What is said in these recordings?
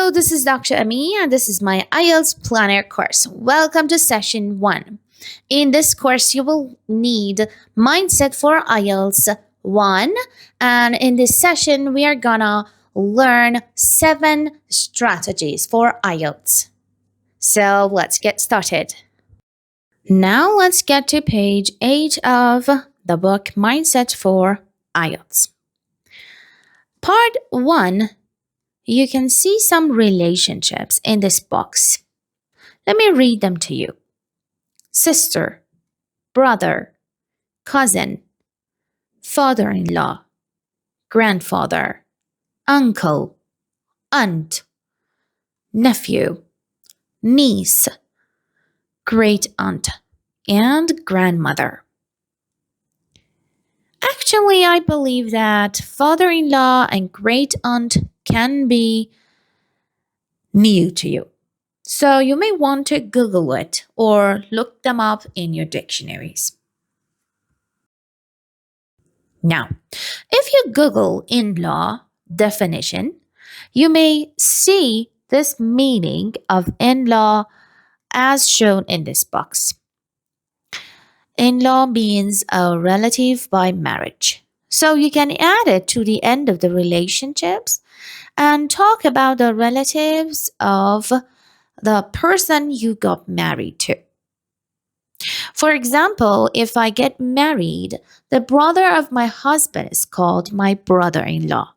Hello, this is Dr. Emme and this is my IELTS Planner course. Welcome to session 1. In this course, you will need Mindset for IELTS 1, and in this session, we are gonna learn 7 strategies for IELTS. So let's get started. Now let's get to page 8 of the book Mindset for IELTS. Part 1. You can see some relationships in this box. Let me read them to you. Sister, brother, cousin, father-in-law, grandfather, uncle, aunt, nephew, niece, great-aunt, and grandmother. Actually, I believe that father-in-law and great-aunt can be new to you. So you may want to Google it or look them up in your dictionaries. Now, if you Google in-law definition, you may see this meaning of in-law as shown in this box. In-law means a relative by marriage. So you can add it to the end of the relationships and talk about the relatives of the person you got married to. For example, if I get married, the brother of my husband is called my brother-in-law.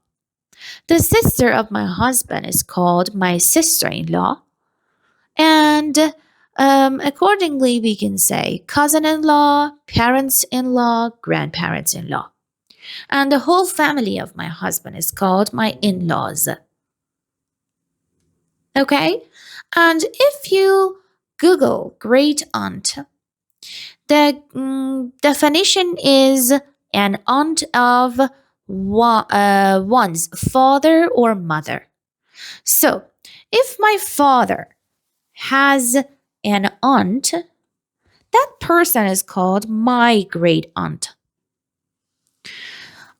The sister of my husband is called my sister-in-law. And accordingly, we can say cousin-in-law, parents-in-law, grandparents-in-law. And the whole family of my husband is called my in-laws. Okay? And if you Google great-aunt, the definition is an aunt of one's father or mother. So, if my father has an aunt, that person is called my great-aunt.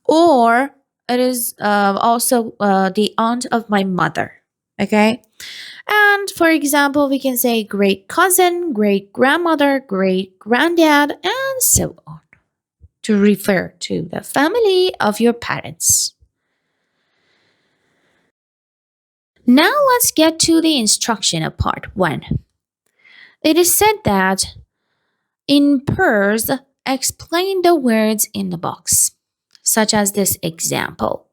Or it is also the aunt of my mother. Okay? And for example, we can say great cousin, great grandmother, great granddad, and so on to refer to the family of your parents. Now let's get to the instruction of part 1. It is said that in pairs, explain the words in the box, such as this example.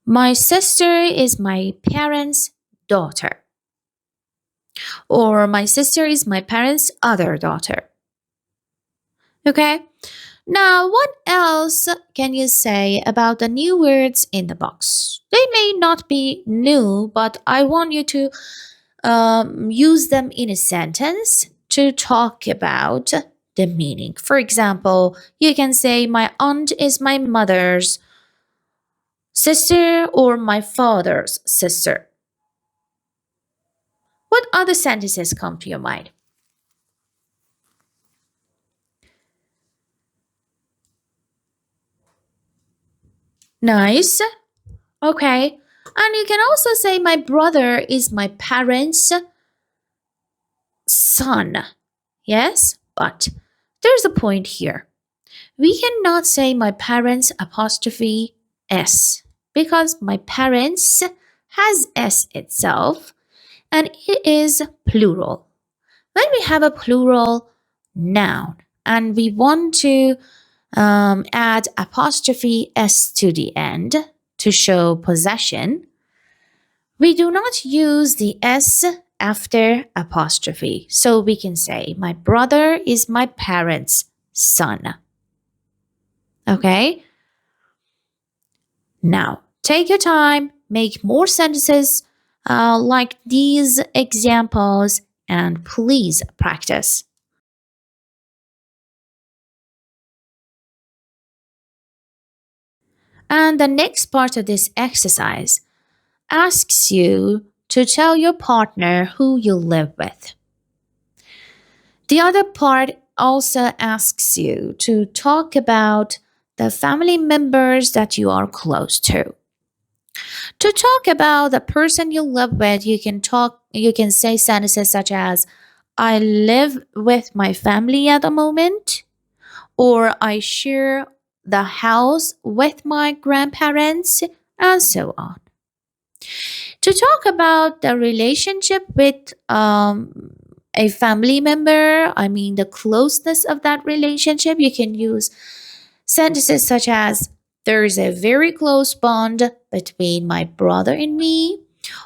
My sister is my parents' daughter. Or my sister is my parents' other daughter. Okay? Now, what else can you say about the new words in the box? They may not be new, but I want you to use them in a sentence to talk about the meaning. For example, you can say my aunt is my mother's sister or my father's sister. What other sentences come to your mind? Nice. Okay. And you can also say my brother is my parents' son. Yes, but there's a point here. We cannot say my parents apostrophe S because my parents has S itself and it is plural. When we have a plural noun and we want to add apostrophe S to the end to show possession, we do not use the S after apostrophe. So we can say, my brother is my parents' son. Okay? Now, take your time, make more sentences like these examples, and please practice. And the next part of this exercise asks you to tell your partner who you live with. The other part also asks you to talk about the family members that you are close to. To talk about the person you live with, you can say sentences such as I live with my family at the moment, or I share the house with my grandparents, and so on. To talk about the relationship with a family member, I mean the closeness of that relationship, you can use sentences such as there's a very close bond between my brother and me,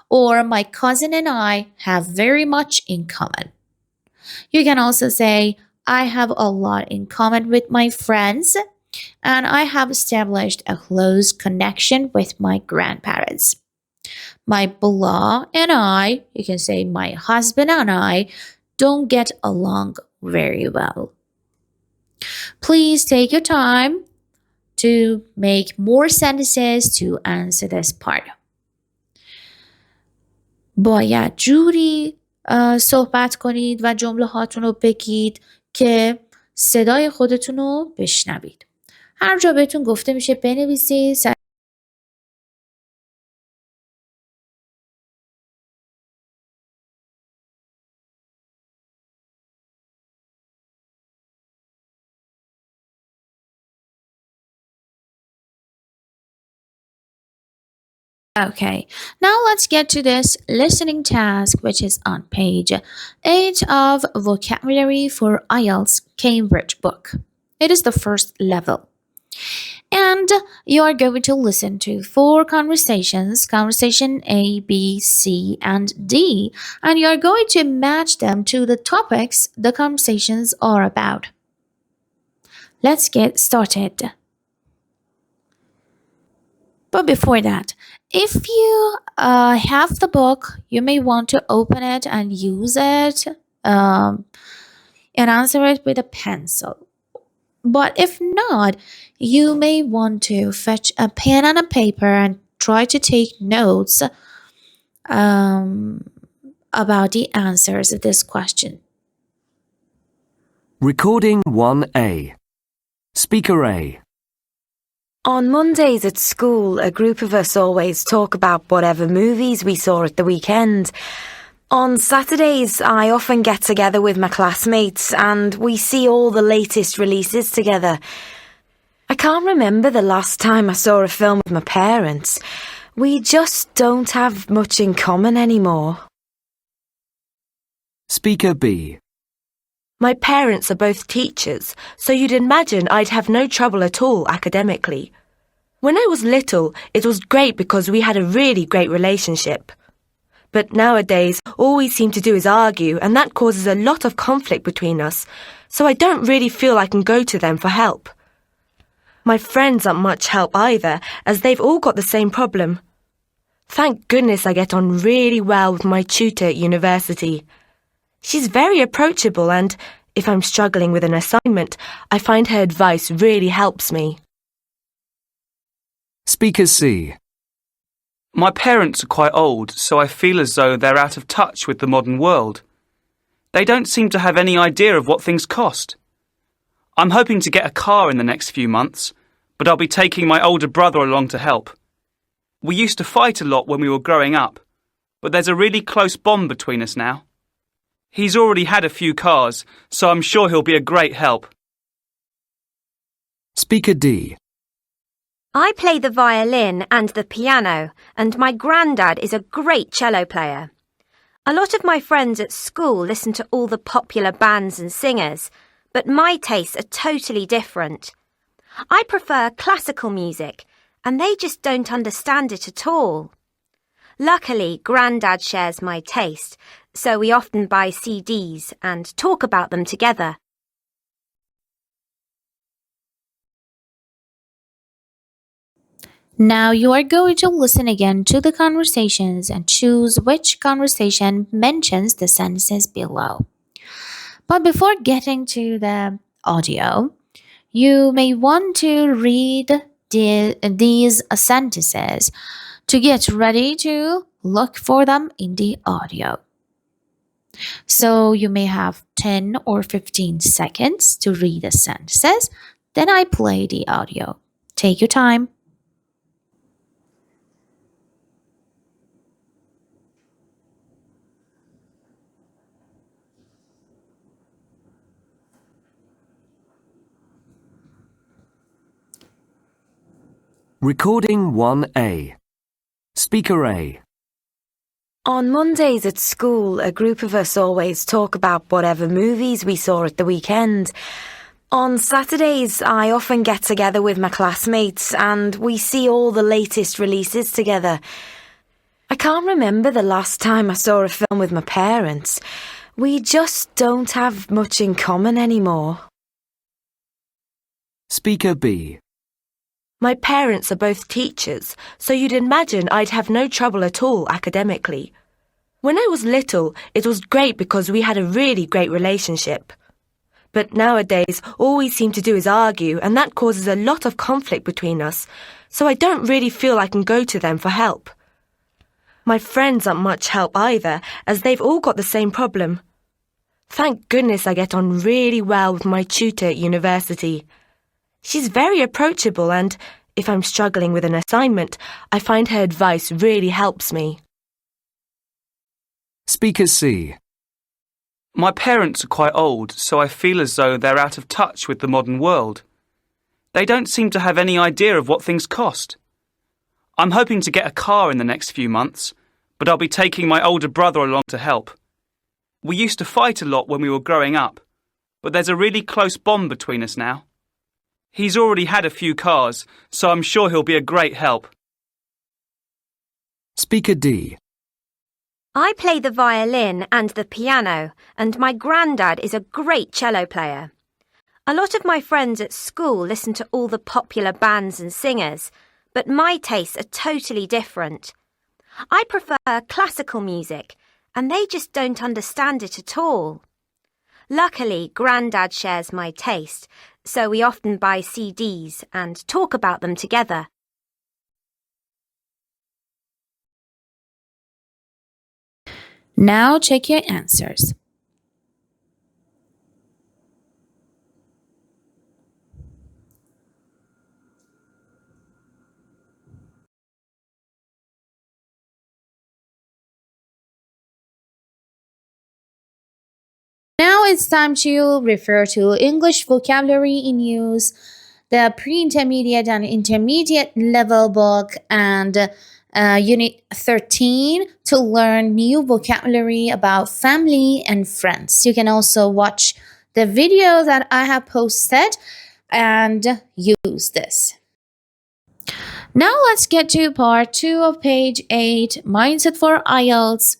or my cousin and I have very much in common. You can also say, I have a lot in common with my friends, and I have established a close connection with my grandparents. My blah and I, you can say, my husband and I don't get along very well. Please take your time to make more sentences to answer this part. باید جوری صحبت کنید و جمله هاتون رو بگید که صدای خودتون رو بشنوید. هر جا بهتون گفته میشه بنویسید. Okay, now let's get to this listening task, which is on page 8 of Vocabulary for IELTS Cambridge book. It is the first level. And you are going to listen to 4 conversations, conversation A, B, C, and D, and you are going to match them to the topics the conversations are about. Let's get started. But before that, if you have the book, you may want to open it and use it and answer it with a pencil. But if not, you may want to fetch a pen and a paper and try to take notes about the answers of this question. Recording 1A. Speaker A. On Mondays at school, a group of us always talk about whatever movies we saw at the weekend. On Saturdays, I often get together with my classmates and we see all the latest releases together. I can't remember the last time I saw a film with my parents. We just don't have much in common anymore. Speaker B. My parents are both teachers, so you'd imagine I'd have no trouble at all academically. When I was little, it was great because we had a really great relationship. But nowadays, all we seem to do is argue, and that causes a lot of conflict between us, so I don't really feel I can go to them for help. My friends aren't much help either, as they've all got the same problem. Thank goodness I get on really well with my tutor at university. She's very approachable and, if I'm struggling with an assignment, I find her advice really helps me. Speaker C. My parents are quite old, so I feel as though they're out of touch with the modern world. They don't seem to have any idea of what things cost. I'm hoping to get a car in the next few months, but I'll be taking my older brother along to help. We used to fight a lot when we were growing up, but there's a really close bond between us now. He's already had a few cars, so I'm sure he'll be a great help. Speaker D. I play the violin and the piano, and my granddad is a great cello player. A lot of my friends at school listen to all the popular bands and singers, but my tastes are totally different. I prefer classical music, and they just don't understand it at all. Luckily, Grandad shares my taste, so we often buy CDs and talk about them together. Now you are going to listen again to the conversations and choose which conversation mentions the sentences below. But before getting to the audio, you may want to read these sentences to get ready to look for them in the audio. So you may have 10 or 15 seconds to read the sentences, then I play the audio. Take your time. Recording 1A. Speaker A. On Mondays at school, a group of us always talk about whatever movies we saw at the weekend. On Saturdays, I often get together with my classmates and we see all the latest releases together. I can't remember the last time I saw a film with my parents. We just don't have much in common anymore. Speaker B. My parents are both teachers, so you'd imagine I'd have no trouble at all academically. When I was little, it was great because we had a really great relationship. But nowadays, all we seem to do is argue, and that causes a lot of conflict between us, so I don't really feel I can go to them for help. My friends aren't much help either, as they've all got the same problem. Thank goodness I get on really well with my tutor at university. She's very approachable and, if I'm struggling with an assignment, I find her advice really helps me. Speaker C. My parents are quite old, so I feel as though they're out of touch with the modern world. They don't seem to have any idea of what things cost. I'm hoping to get a car in the next few months, but I'll be taking my older brother along to help. We used to fight a lot when we were growing up, but there's a really close bond between us now. He's already had a few cars, so I'm sure he'll be a great help. Speaker D. I play the violin and the piano, and my granddad is a great cello player. A lot of my friends at school listen to all the popular bands and singers, but my tastes are totally different. I prefer classical music, and they just don't understand it at all. Luckily, Grandad shares my taste, so we often buy CDs and talk about them together. Now check your answers. Now it's time to refer to English vocabulary in use, the pre-intermediate and intermediate level book, and Unit 13 to learn new vocabulary about family and friends. You can also watch the video that I have posted and use this. Now let's get to part 2 of page 8, Mindset for IELTS.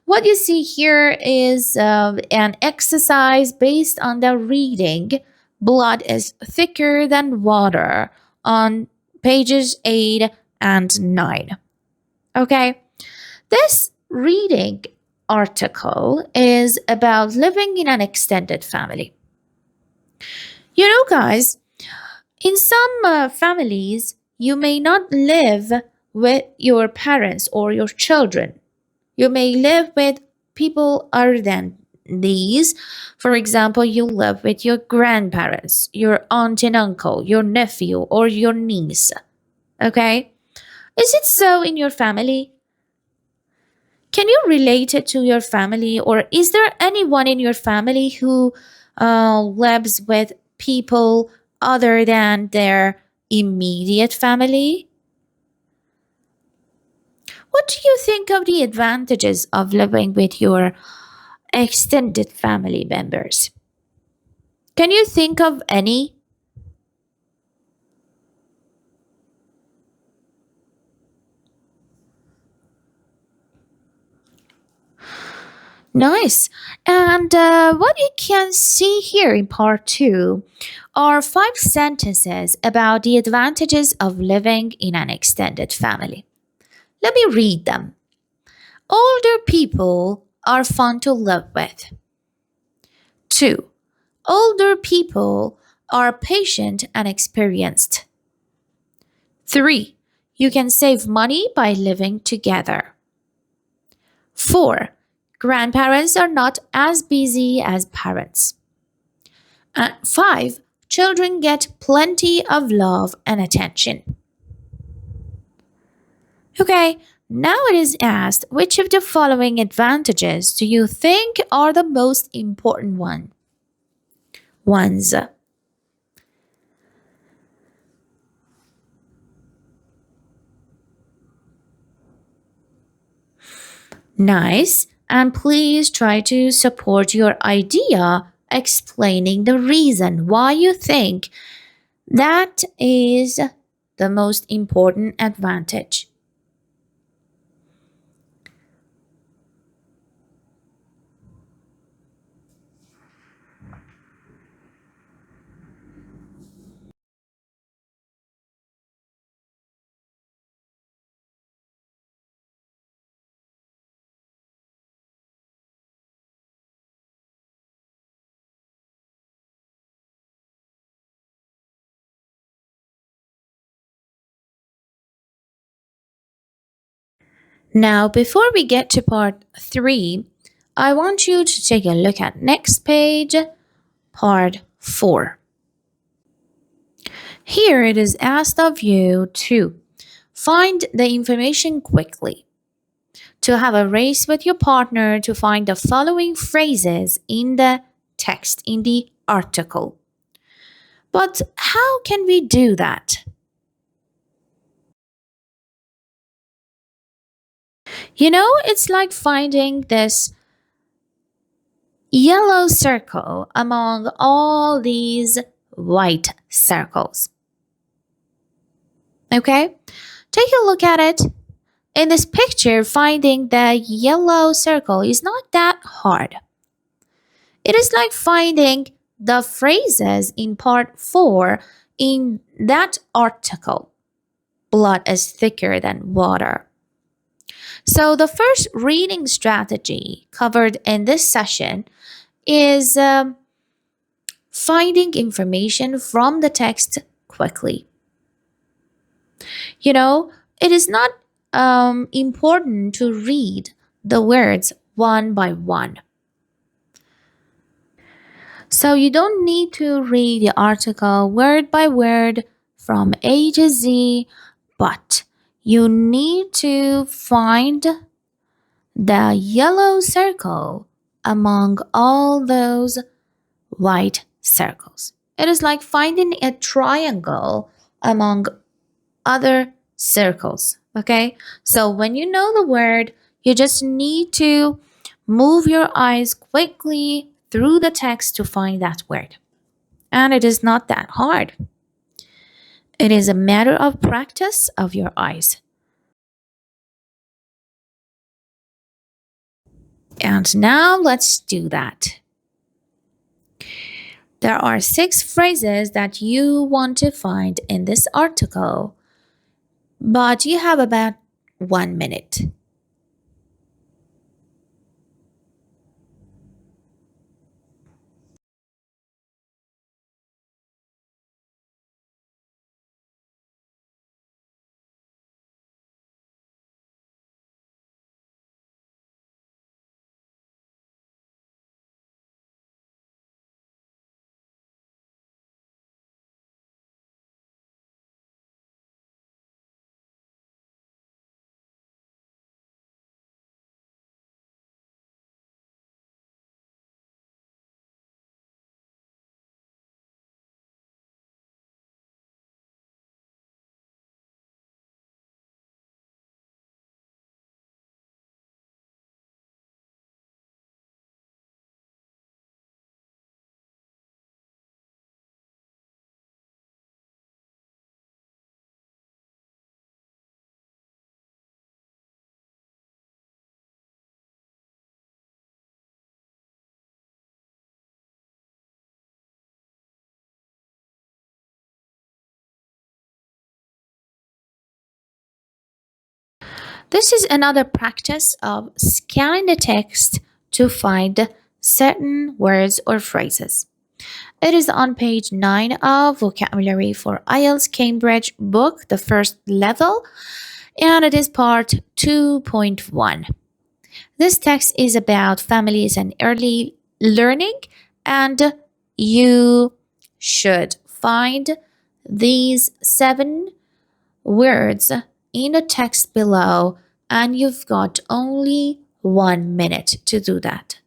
What you see here is an exercise based on the reading Blood is Thicker Than Water on pages 8 and 9. Okay, this reading article is about living in an extended family. You know, guys, in some families, you may not live with your parents or your children. You may live with people other than these. For example, you live with your grandparents, your aunt and uncle, your nephew, or your niece. Okay? Is it so in your family? Can you relate it to your family, or is there anyone in your family who lives with people other than their immediate family? What do you think of the advantages of living with your extended family members? Can you think of any? Nice. And what you can see here in part 2 are 5 sentences about the advantages of living in an extended family. Let me read them. Older people are fun to live with. 2. Older people are patient and experienced. 3. You can save money by living together. 4. Grandparents are not as busy as parents. And 5. Children get plenty of love and attention. Okay, now it is asked, which of the following advantages do you think are the most important ones? Nice. And please try to support your idea explaining the reason why you think that is the most important advantage. Now, before we get to part 3, I want you to take a look at next page, part 4. Here it is asked of you to find the information quickly, to have a race with your partner to find the following phrases in the text, in the article. But how can we do that? You know, it's like finding this yellow circle among all these white circles. Okay? Take a look at it. In this picture, finding the yellow circle is not that hard. It is like finding the phrases in part 4 in that article. Blood is thicker than water. So, the first reading strategy covered in this session is finding information from the text quickly. You know, it is not important to read the words one by one. So you don't need to read the article word by word from A to Z, but you need to find the yellow circle among all those white circles. It is like finding a triangle among other circles. Okay, so when you know the word, you just need to move your eyes quickly through the text to find that word. And it is not that hard. It is a matter of practice of your eyes. And now let's do that. There are 6 phrases that you want to find in this article, but you have about 1 minute. This is another practice of scanning the text to find certain words or phrases. It is on page 9 of Vocabulary for IELTS Cambridge book, the first level, and it is part 2.1. This text is about families and early learning, and you should find these 7 words in the text below, and you've got only 1 minute to do that.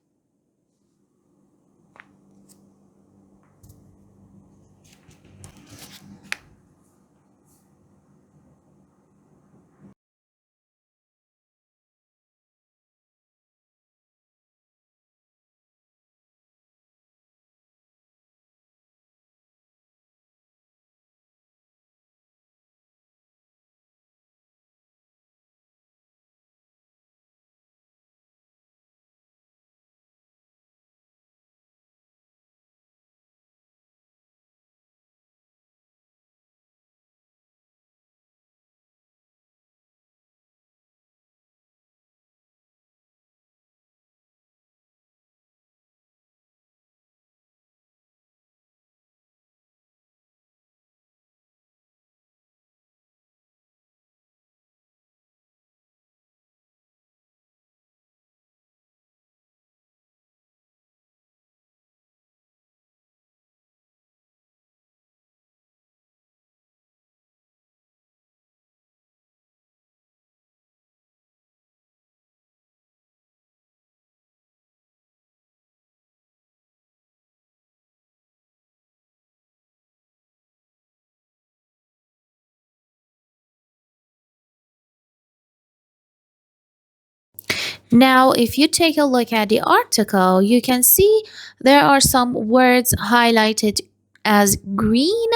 Now, if you take a look at the article, you can see there are some words highlighted as green,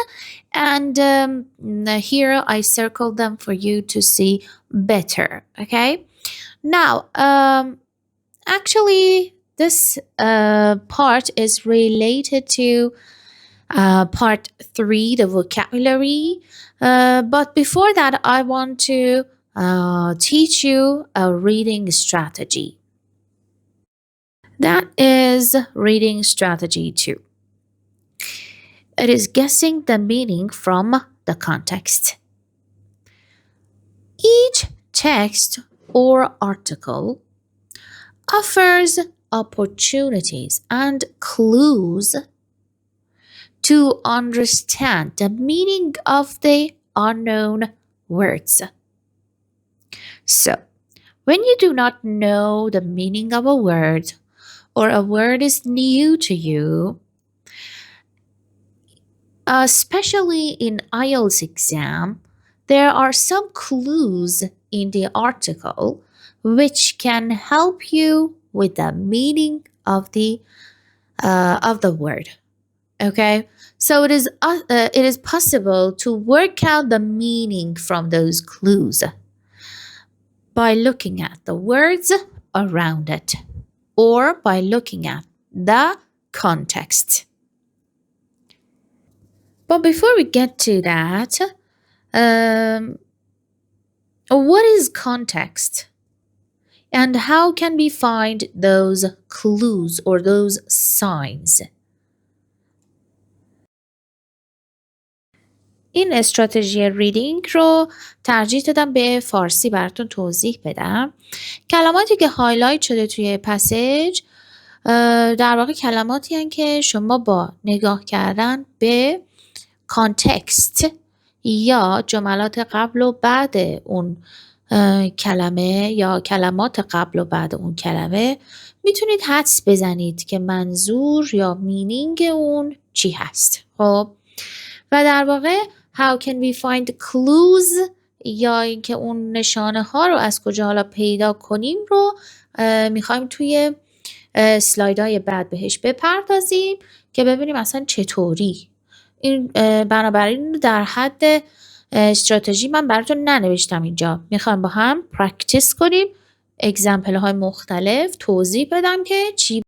and here I circled them for you to see better. Okay. Now, actually, this part is related to part 3, the vocabulary. But before that, I want to teach you a reading strategy. That is reading strategy 2. It is guessing the meaning from the context. Each text or article offers opportunities and clues to understand the meaning of the unknown words. So, when you do not know the meaning of a word or a word is new to you, especially in IELTS exam, there are some clues in the article which can help you with the meaning of the word. Okay, so it is possible to work out the meaning from those clues by looking at the words around it or by looking at the context. But before we get to that, what is context? And how can we find those clues or those signs? این استراتژی ریدینگ رو ترجیح دادم به فارسی براتون توضیح بدم. کلماتی که هایلایت شده توی پسیج در واقع کلماتی هستند که شما با نگاه کردن به کانتکست یا جملات قبل و بعد اون کلمه یا کلمات قبل و بعد اون کلمه میتونید حدس بزنید که منظور یا مینینگ اون چی هست. خب و در واقع how can we find clues یا اینکه اون نشانه ها رو از کجا حالا پیدا کنیم رو میخوایم توی اسلایدهای بعد بهش بپردازیم که ببینیم اصلا چطوری. این بنابراین در حد استراتژی من براتون ننوشتم اینجا. میخوایم با هم پرکتیس کنیم، اگزمپل های مختلف توضیح بدم که چی.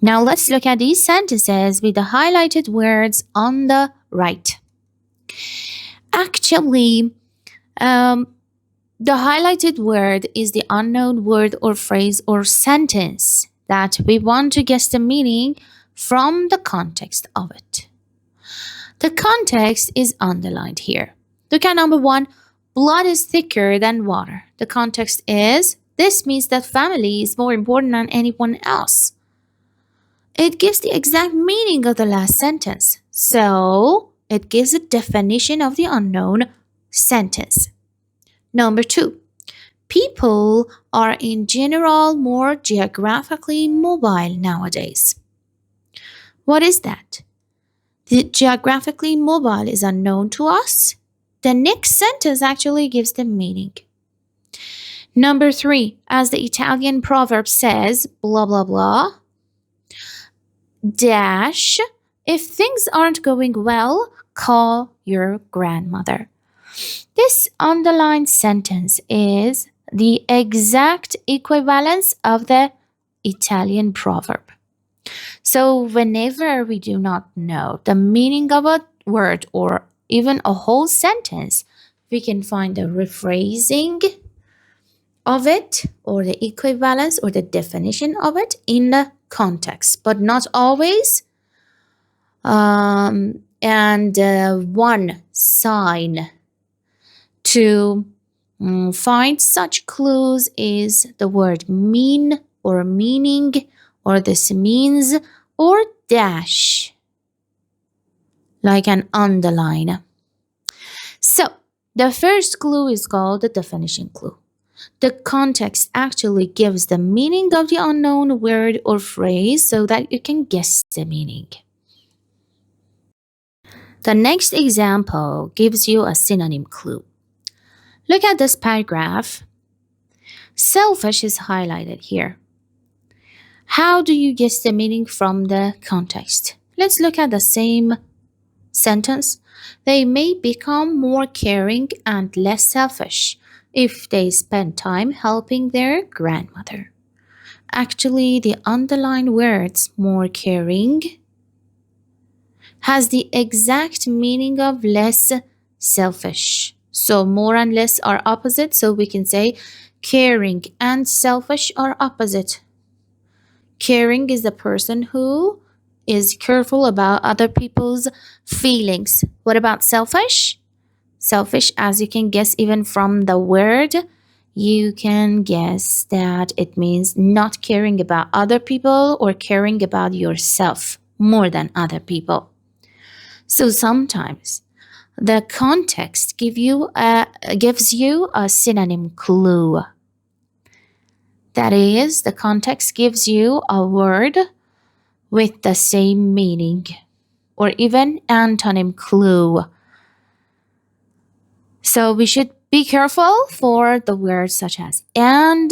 Now let's look at these sentences with the highlighted words on the right. Actually, the highlighted word is the unknown word or phrase or sentence that we want to guess the meaning from the context of it. The context is underlined here. Look at number 1. Blood is thicker than water. The context is, this means that family is more important than anyone else. It gives the exact meaning of the last sentence. So, it gives a definition of the unknown sentence. Number 2. People are in general more geographically mobile nowadays. What is that? The geographically mobile is unknown to us. The next sentence actually gives the meaning. Number 3. As the Italian proverb says, blah, blah, blah, dash, if things aren't going well, call your grandmother. This underlined sentence is the exact equivalence of the Italian proverb. So whenever we do not know the meaning of a word or even a whole sentence, we can find the rephrasing of it or the equivalence or the definition of it in the context, but not always. And one sign to find such clues is the word mean or meaning or this means or dash, like an underline. So the first clue is called the definition clue. The context actually gives the meaning of the unknown word or phrase so that you can guess the meaning. The next example gives you a synonym clue. Look at this paragraph. Selfish is highlighted here. How do you guess the meaning from the context? Let's look at the same sentence. They may become more caring and less selfish if they spend time helping their grandmother. Actually, the underlined words more caring has the exact meaning of less selfish. So more and less are opposite, so we can say caring and selfish are opposite. Caring is the person who is careful about other people's feelings. What about selfish? Selfish, as you can guess even from the word, you can guess that it means not caring about other people or caring about yourself more than other people. So sometimes the context gives you a synonym clue. That is, the context gives you a word with the same meaning, or even antonym clue. So we should be careful for the words such as and,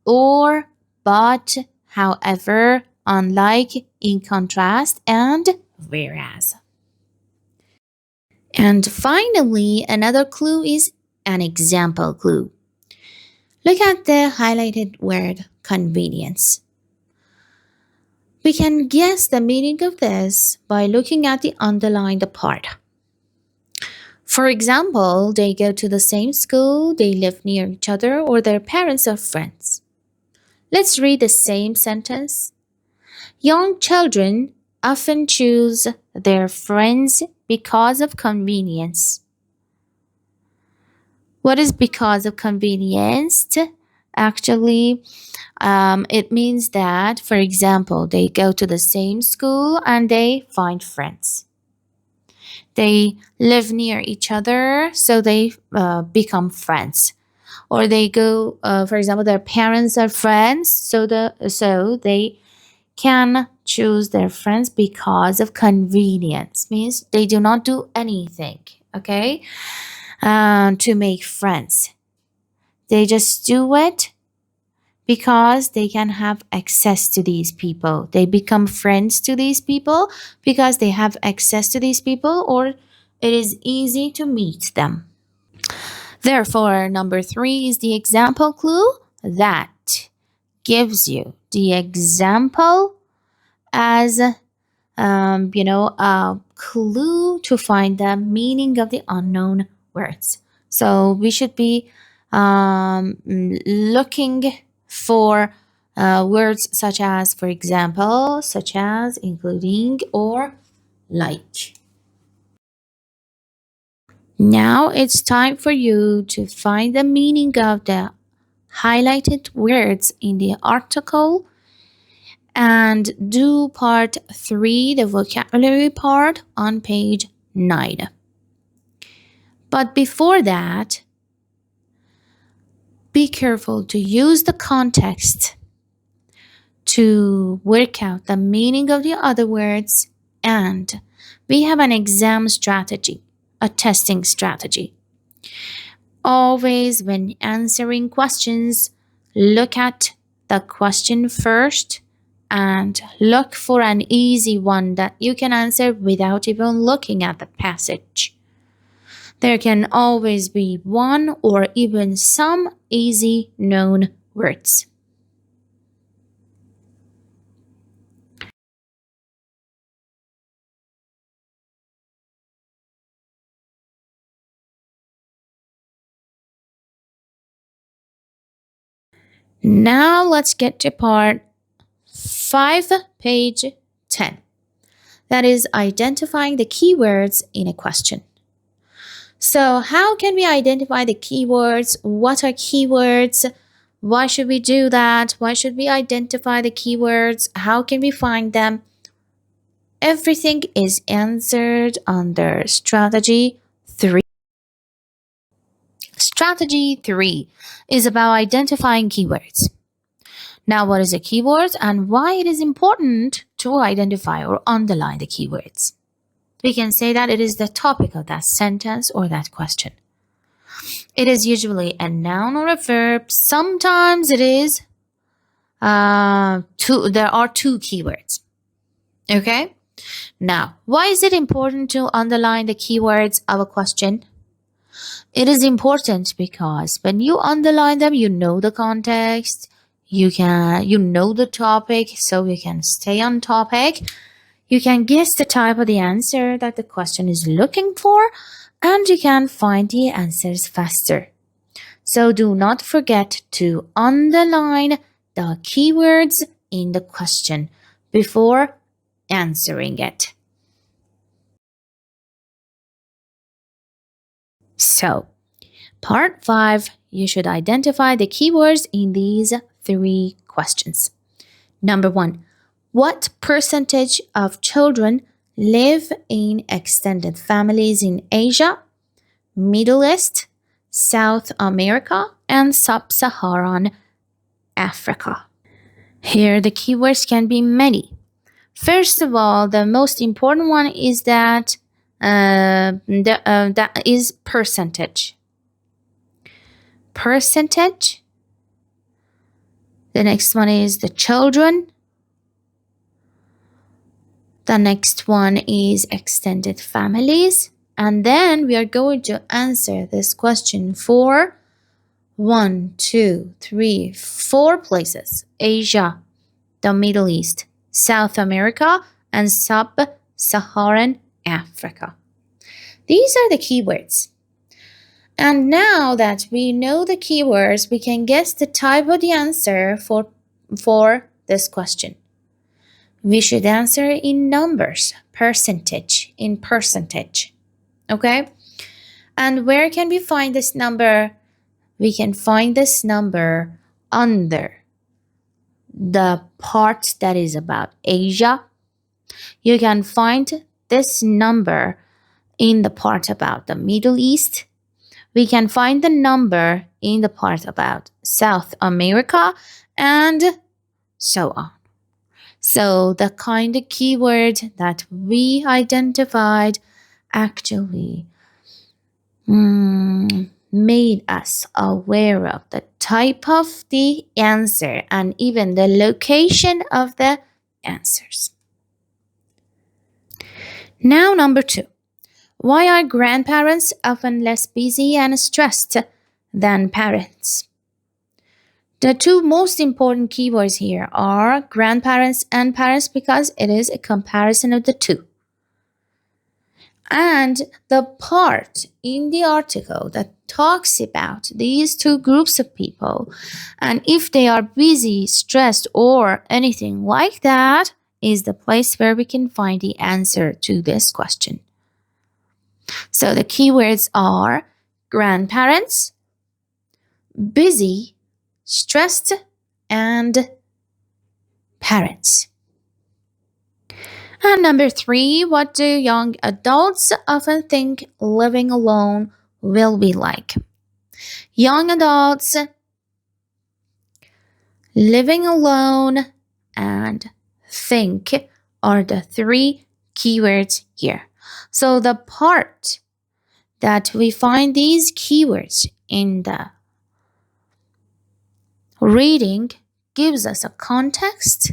or, but, however, unlike, in contrast, and whereas. And finally, another clue is an example clue. Look at the highlighted word convenience. We can guess the meaning of this by looking at the underlined part. For example, they go to the same school, they live near each other, or their parents are friends. Let's read the same sentence. Young children often choose their friends because of convenience. What is because of convenience? Actually, it means that, for example, they go to the same school and they find friends. They live near each other, so they become friends. Or they go, for example, their parents are friends, so they can choose their friends because of convenience. Means they do not do anything, okay, to make friends. They just do it because they can have access to these people. They become friends to these people because they have access to these people, or it is easy to meet them. Therefore, number 3 is the example clue that gives you the example as a clue to find the meaning of the unknown words. So we should be looking for words such as, for example, such as, including, or like. Now it's time for you to find the meaning of the highlighted words in the article and do part 3, the vocabulary part, on page 9. But before that, be careful to use the context to work out the meaning of the other words, and we have an exam strategy, a testing strategy. Always, when answering questions, look at the question first and look for an easy one that you can answer without even looking at the passage. There can always be one or even some easy known words. Now let's get to part 5, page 10. That is identifying the keywords in a question. So how can we identify the keywords? What are keywords? Why should we do that? Why should we identify the keywords? How can we find them? Everything is answered under strategy Strategy 3 is about identifying keywords. Now, what is a keyword and why it is important to identify or underline the keywords? We can say that it is the topic of that sentence or that question. It is usually a noun or a verb. Sometimes it is there are two keywords. Okay? Now, why is it important to underline the keywords of a question? It is important because when you underline them, you know the context, you know the topic, so you can stay on topic. You can guess the type of the answer that the question is looking for, and you can find the answers faster. So do not forget to underline the keywords in the question before answering it. So, part 5, you should identify the keywords in these 3 questions. Number 1, what percentage of children live in extended families in Asia, Middle East, South America, and Sub-Saharan Africa? Here the keywords can be many. First of all, the most important one is that is percentage. Percentage. The next one is the children. The next one is extended families. And then we are going to answer this question for 1, 2, 3, 4 places: Asia, the Middle East, South America, and Sub-Saharan Africa. These are the keywords. And now that we know the keywords, we can guess the type of the answer for this question. We should answer in numbers, in percentage. Okay? And where can we find this number? We can find this number under the part that is about Asia. You can find this number in the part about the Middle East. We can find the number in the part about South America, and so on. So the kind of keyword that we identified actually made us aware of the type of the answer and even the location of the answers. Now, number 2. Why are grandparents often less busy and stressed than parents? The 2 most important keywords here are grandparents and parents because it is a comparison of the 2. And the part in the article that talks about these 2 groups of people and if they are busy, stressed, or anything like that is the place where we can find the answer to this question. So the keywords are grandparents, busy, stressed, and parents. And number 3, what do young adults often think living alone will be like? Young adults living alone and think are the 3 keywords here. So the part that we find these keywords in the reading gives us a context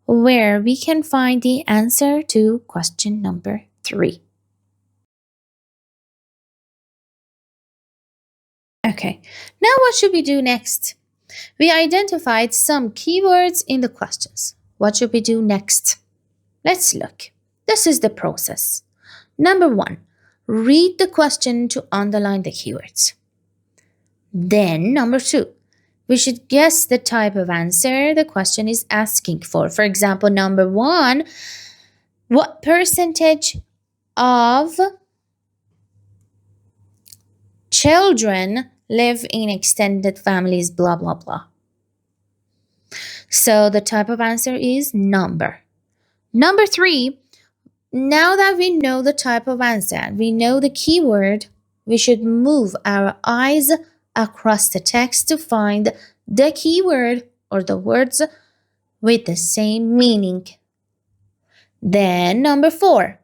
where we can find the answer to question number 3. Okay, now what should we do next? We identified some keywords in the questions. What should we do next? Let's look. This is the process. Number 1, read the question to underline the keywords. Then, number 2, we should guess the type of answer the question is asking for. For example, number 1, what percentage of children live in extended families, blah, blah, blah. So the type of answer is number. Number 3, now that we know the type of answer, we know the keyword, we should move our eyes across the text to find the keyword or the words with the same meaning. Then number 4,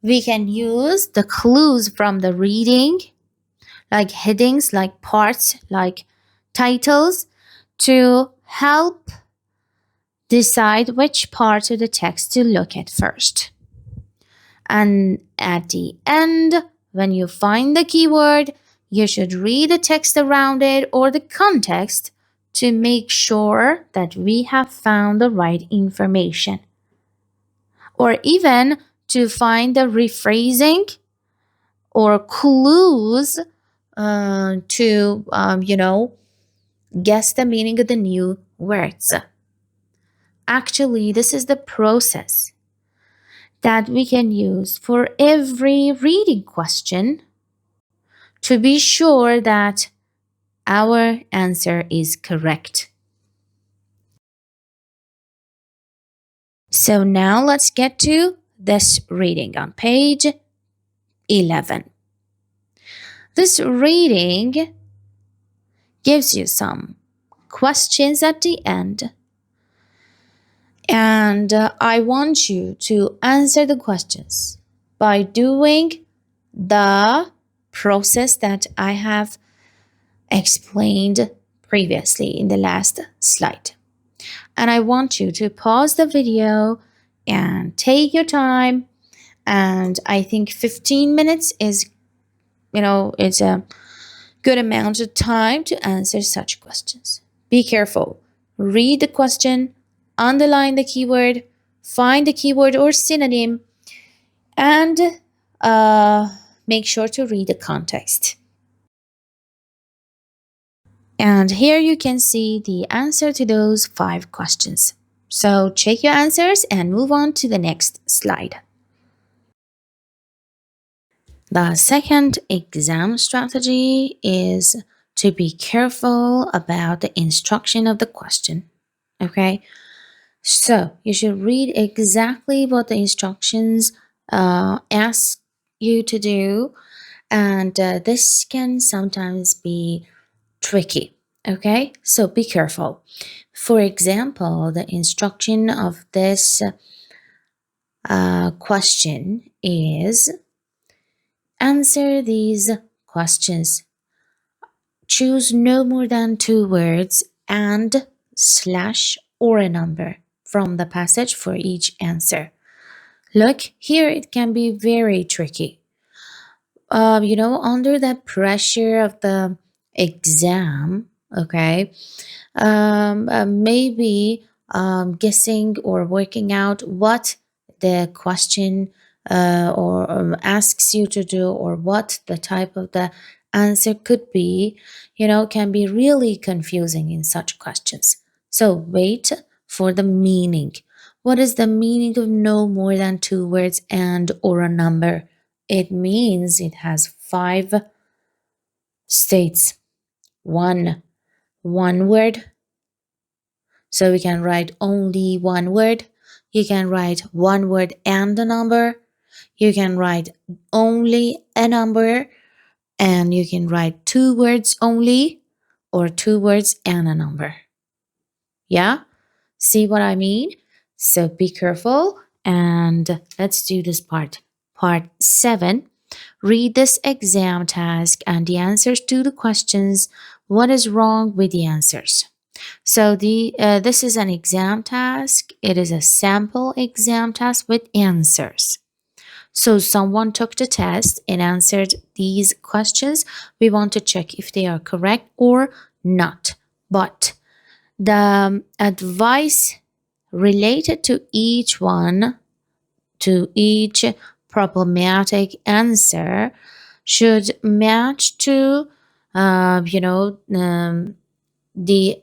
we can use the clues from the reading, like headings, like parts, like titles, to help decide which part of the text to look at first. And at the end, when you find the keyword, you should read the text around it or the context to make sure that we have found the right information. Or even to find the rephrasing or clues to, guess the meaning of the new words. Actually, this is the process that we can use for every reading question to be sure that our answer is correct. So now let's get to this reading on page 11. This reading gives you some questions at the end, and I want you to answer the questions by doing the process that I have explained previously in the last slide. And I want you to pause the video and take your time. And I think 15 minutes is, it's a good amount of time to answer such questions. Be careful. Read the question, underline the keyword, find the keyword or synonym, and make sure to read the context. And here you can see the answer to those 5 questions. So check your answers and move on to the next slide. The second exam strategy is to be careful about the instruction of the question. Okay? So you should read exactly what the instructions ask you to do, and this can sometimes be tricky. Okay, so be careful. For example, the instruction of this question is: answer these questions. Choose no more than 2 words and / or a number from the passage for each answer. Look, here it can be very tricky. Under the pressure of the exam, okay, maybe guessing or working out what the question or asks you to do, or what the type of the answer could be, can be really confusing in such questions. So wait for the meaning. What is the meaning of no more than 2 words and or a number? It means it has 5 states. One word. So we can write only 1 word. You can write 1 word and a number. You can write only a number. And you can write 2 words only, or 2 words and a number. Yeah? See what I mean? So be careful, and let's do this part. Part 7. Read this exam task and the answers to the questions. What is wrong with the answers? So this is an exam task. It is a sample exam task with answers. So someone took the test and answered these questions. We want to check if they are correct or not. But the advice related to each one, to each problematic answer, should match to, the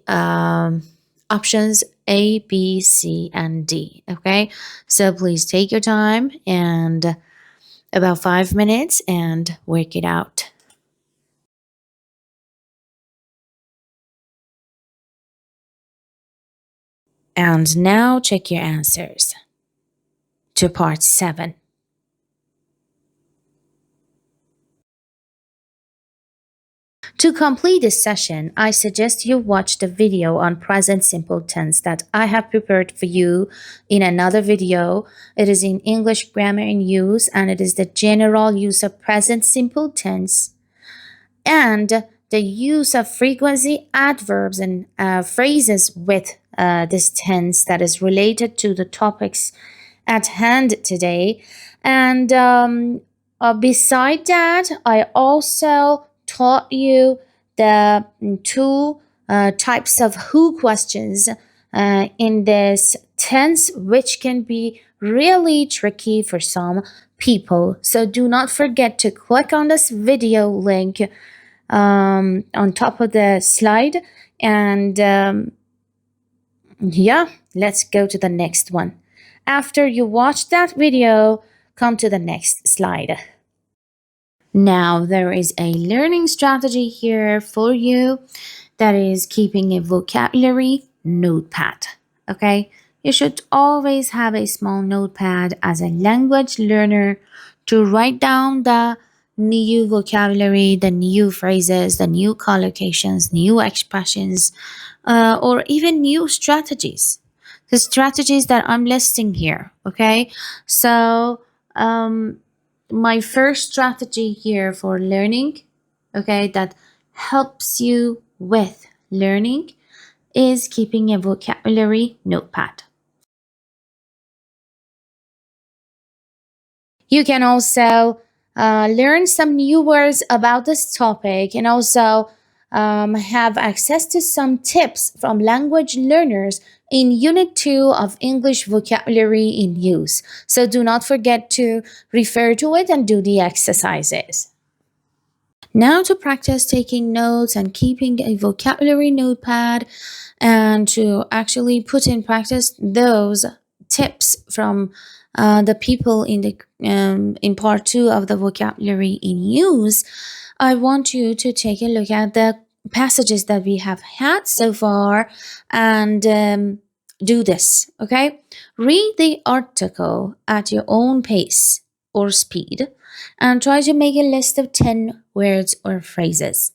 options A, B, C, and D. Okay, so please take your time and about 5 minutes and work it out. And now check your answers to part 7. To complete this session, I suggest you watch the video on present simple tense that I have prepared for you in another video. It is in English grammar in use, and it is the general use of present simple tense and the use of frequency adverbs and phrases with this tense that is related to the topics at hand today. And beside that, I also taught you the two types of who questions in this tense, which can be really tricky for some people. So do not forget to click on this video link on top of the slide. And yeah, let's go to the next one. After you watch that video, come to the next slide. Now, there is a learning strategy here for you that is keeping a vocabulary notepad. Okay, you should always have a small notepad as a language learner to write down the new vocabulary, the new phrases, the new collocations, new expressions, or even new strategies. The strategies that I'm listing here. Okay, so my first strategy here for learning, okay, that helps you with learning is keeping a vocabulary notepad. You can also learn some new words about this topic and also have access to some tips from language learners in Unit 2 of English Vocabulary in Use. So do not forget to refer to it and do the exercises. Now to practice taking notes and keeping a vocabulary notepad and to actually put in practice those tips from the people in part 2 of the vocabulary in use, I want you to take a look at the passages that we have had so far and do this, okay? Read the article at your own pace or speed and try to make a list of 10 words or phrases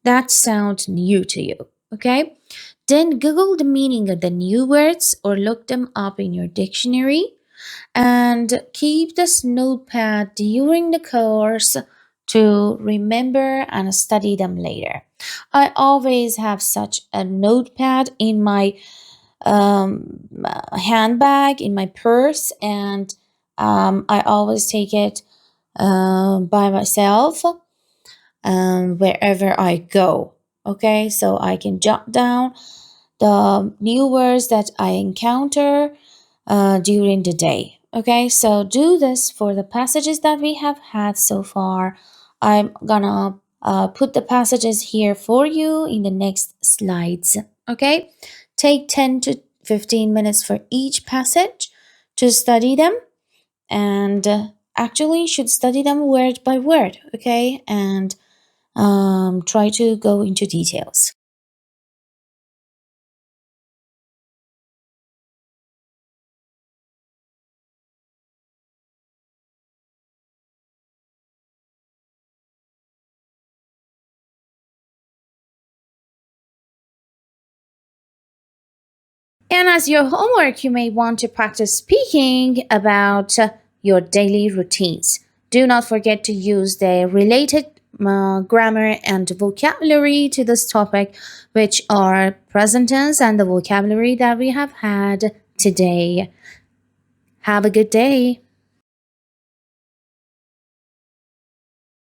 that sound new to you, okay? Then Google the meaning of the new words or look them up in your dictionary and keep this notepad during the course to remember and study them later. I always have such a notepad in my handbag, in my purse, and I always take it by myself wherever I go. Okay, so I can jot down the new words that I encounter during the day. Okay, so do this for the passages that we have had so far. I'm gonna put the passages here for you in the next slides. Okay, take 10 to 15 minutes for each passage to study them and actually should study them word by word. Okay, and try to go into details. And as your homework, you may want to practice speaking about your daily routines. Do not forget to use the related grammar and vocabulary to this topic, which are present tense and the vocabulary that we have had today. Have a good day.